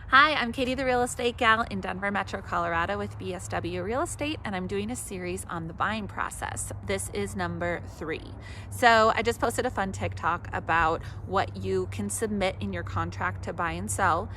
Hi, I'm Katie, the real estate gal in Denver Metro, Colorado with BSW Real Estate, and I'm doing a series on the buying process. This is number 3. So I just posted a fun TikTok about what you can submit in your contract to buy and sell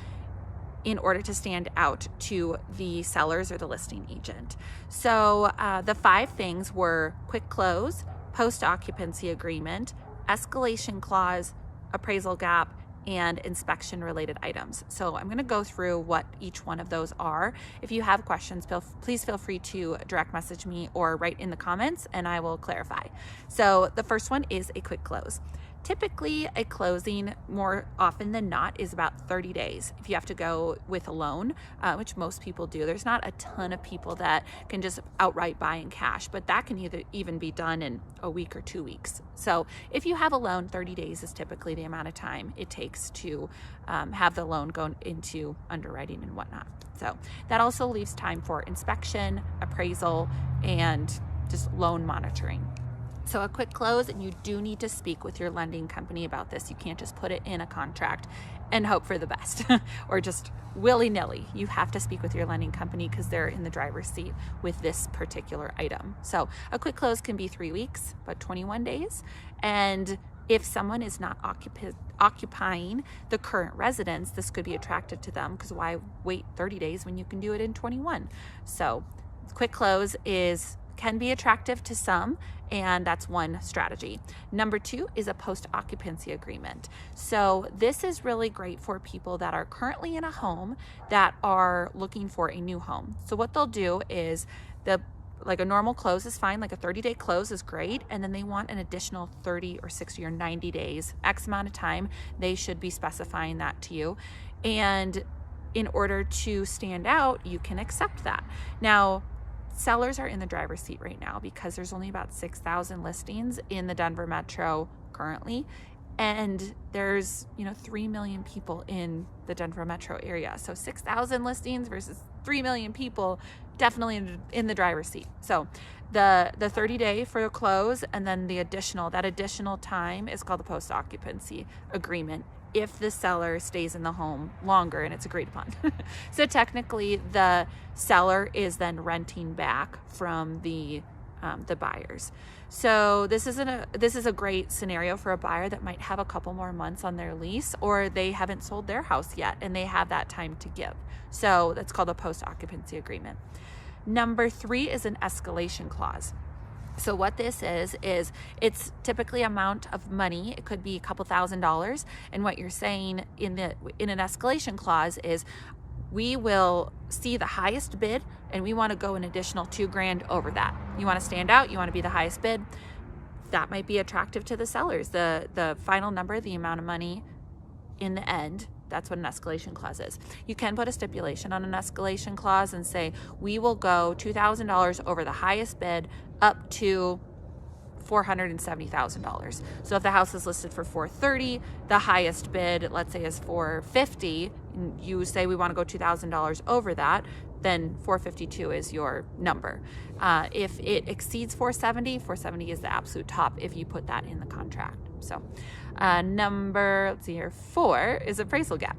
in order to stand out to the sellers or the listing agent. So the 5 things were quick close, post-occupancy agreement, escalation clause, appraisal gap, and inspection related items. So I'm going to go through what each one of those are. If you have questions, please feel free to direct message me or write in the comments and I will clarify. So the first one is a quick close. Typically, a closing more often than not is about 30 days. If you have to go with a loan, which most people do, there's not a ton of people that can just outright buy in cash, but that can even be done in a week or 2 weeks. So if you have a loan, 30 days is typically the amount of time it takes to have the loan go into underwriting and whatnot. So that also leaves time for inspection, appraisal, and just loan monitoring. So a quick close, and you do need to speak with your lending company about this. You can't just put it in a contract and hope for the best or just willy-nilly. You have to speak with your lending company because they're in the driver's seat with this particular item. So a quick close can be 3 weeks, but 21 days. And if someone is not occupying the current residence, this could be attractive to them because why wait 30 days when you can do it in 21? So quick close can be attractive to some, and that's one strategy. Number 2 is a post-occupancy agreement. So this is really great for people that are currently in a home that are looking for a new home. So what they'll do is like a normal close is fine, like a 30-day close is great, and then they want an additional 30 or 60 or 90 days, X amount of time, they should be specifying that to you. And in order to stand out, you can accept that. Now, sellers are in the driver's seat right now because there's only about 6,000 listings in the Denver Metro currently, and there's 3 million people in the Denver Metro area. So 6,000 listings versus 3 million people, definitely in the driver's seat. So the 30-day for a close, and then that additional time is called the post-occupancy agreement if the seller stays in the home longer and it's agreed upon. So technically the seller is then renting back from the buyers. So this is a great scenario for a buyer that might have a couple more months on their lease, or they haven't sold their house yet and they have that time to give. So that's called a post-occupancy agreement. Number 3 is an escalation clause. So what this is it's typically amount of money. It could be a couple $1,000s. And what you're saying in an escalation clause is we will see the highest bid and we want to go an additional $2,000 over that. You want to stand out, you want to be the highest bid. That might be attractive to the sellers. The final number, the amount of money in the end, that's what an escalation clause is. You can put a stipulation on an escalation clause and say, we will go $2,000 over the highest bid up to $470,000. So if the house is listed for $430,000, the highest bid, let's say, is $450,000, you say we want to go $2,000 over that, then $452,000 is your number. If it exceeds $470,000 is the absolute top if you put that in the contract. So number 4 is appraisal gap.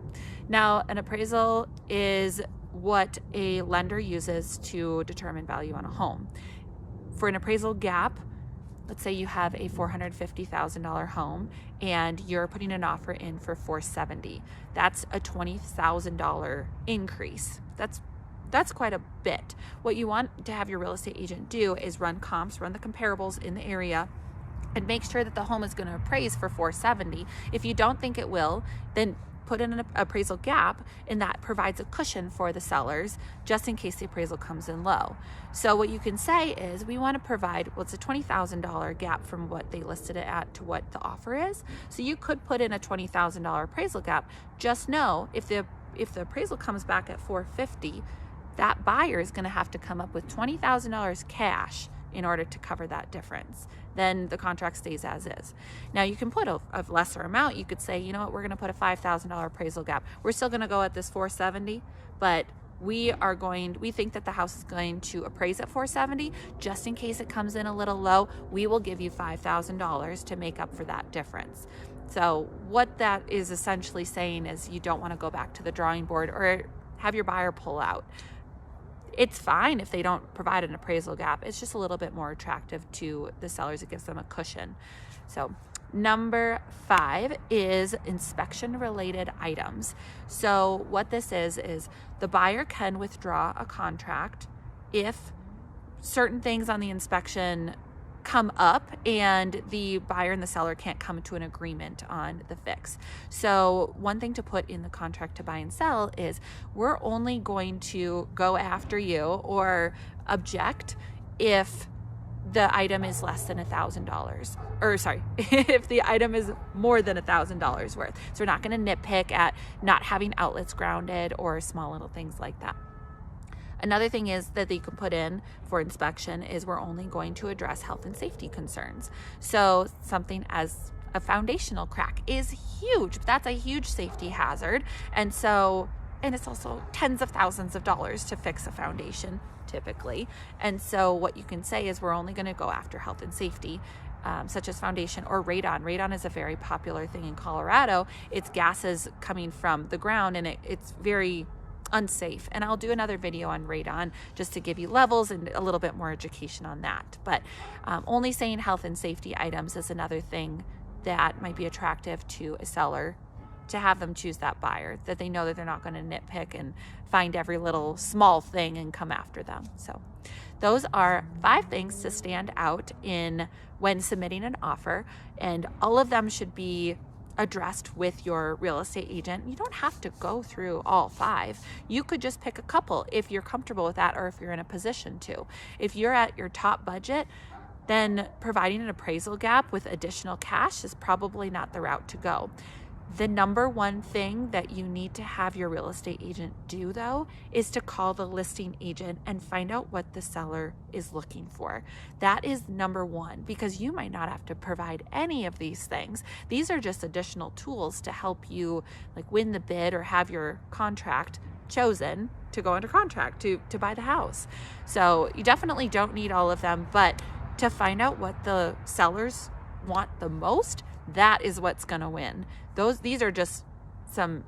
Now, an appraisal is what a lender uses to determine value on a home. For an appraisal gap, let's say you have a $450,000 home and you're putting an offer in for $470,000. That's a $20,000 increase. That's quite a bit. What you want to have your real estate agent do is run comps, run the comparables in the area, and make sure that the home is going to appraise for $470,000. If you don't think it will, then put in an appraisal gap, and that provides a cushion for the sellers just in case the appraisal comes in low. So what you can say is we want to provide, it's a $20,000 gap from what they listed it at to what the offer is. So you could put in a $20,000 appraisal gap. Just know if the appraisal comes back at $450,000, that buyer is going to have to come up with $20,000 cash in order to cover that difference. Then the contract stays as is. Now you can put a lesser amount. You could say, you know what, we're going to put a $5,000 appraisal gap. We're still going to go at this $470,000, but we think that the house is going to appraise at $470,000. Just in case it comes in a little low, we will give you $5,000 to make up for that difference. So what that is essentially saying is you don't want to go back to the drawing board or have your buyer pull out. It's fine if they don't provide an appraisal gap. It's just a little bit more attractive to the sellers. It gives them a cushion. So number 5 is inspection related items. So what this is the buyer can withdraw a contract if certain things on the inspection come up and the buyer and the seller can't come to an agreement on the fix. So one thing to put in the contract to buy and sell is we're only going to go after you or object if the item is less than $1,000, or sorry, if the item is more than $1,000 worth. So we're not going to nitpick at not having outlets grounded or small little things like that. Another thing is that you can put in for inspection is we're only going to address health and safety concerns. So something as a foundational crack is huge. That's a huge safety hazard. And it's also tens of thousands of dollars to fix a foundation typically. And so what you can say is we're only going to go after health and safety, such as foundation or radon. Radon is a very popular thing in Colorado. It's gases coming from the ground and it's very unsafe. And I'll do another video on radon just to give you levels and a little bit more education on that. But only saying health and safety items is another thing that might be attractive to a seller, to have them choose that buyer, that they know that they're not going to nitpick and find every little small thing and come after them. So those are 5 things to stand out in when submitting an offer, and all of them should be addressed with your real estate agent. You don't have to go through all 5. You could just pick a couple if you're comfortable with that or if you're in a position to. If you're at your top budget, then providing an appraisal gap with additional cash is probably not the route to go. The number one thing that you need to have your real estate agent do, though, is to call the listing agent and find out what the seller is looking for. That is number one, because you might not have to provide any of these things. These are just additional tools to help you win the bid or have your contract chosen to go under contract to buy the house. So you definitely don't need all of them, but to find out what the sellers want the most, that is what's going to win. These are just some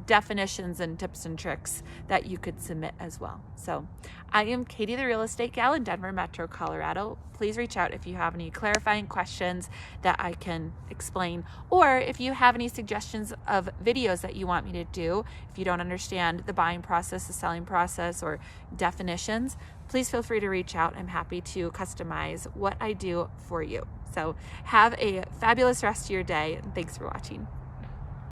definitions and tips and tricks that you could submit as well. So I am Katie, the real estate gal in Denver Metro, Colorado. Please reach out if you have any clarifying questions that I can explain, or if you have any suggestions of videos that you want me to do. If you don't understand the buying process, the selling process, or definitions, please feel free to reach out. I'm happy to customize what I do for you. So have a fabulous rest of your day, and thanks for watching.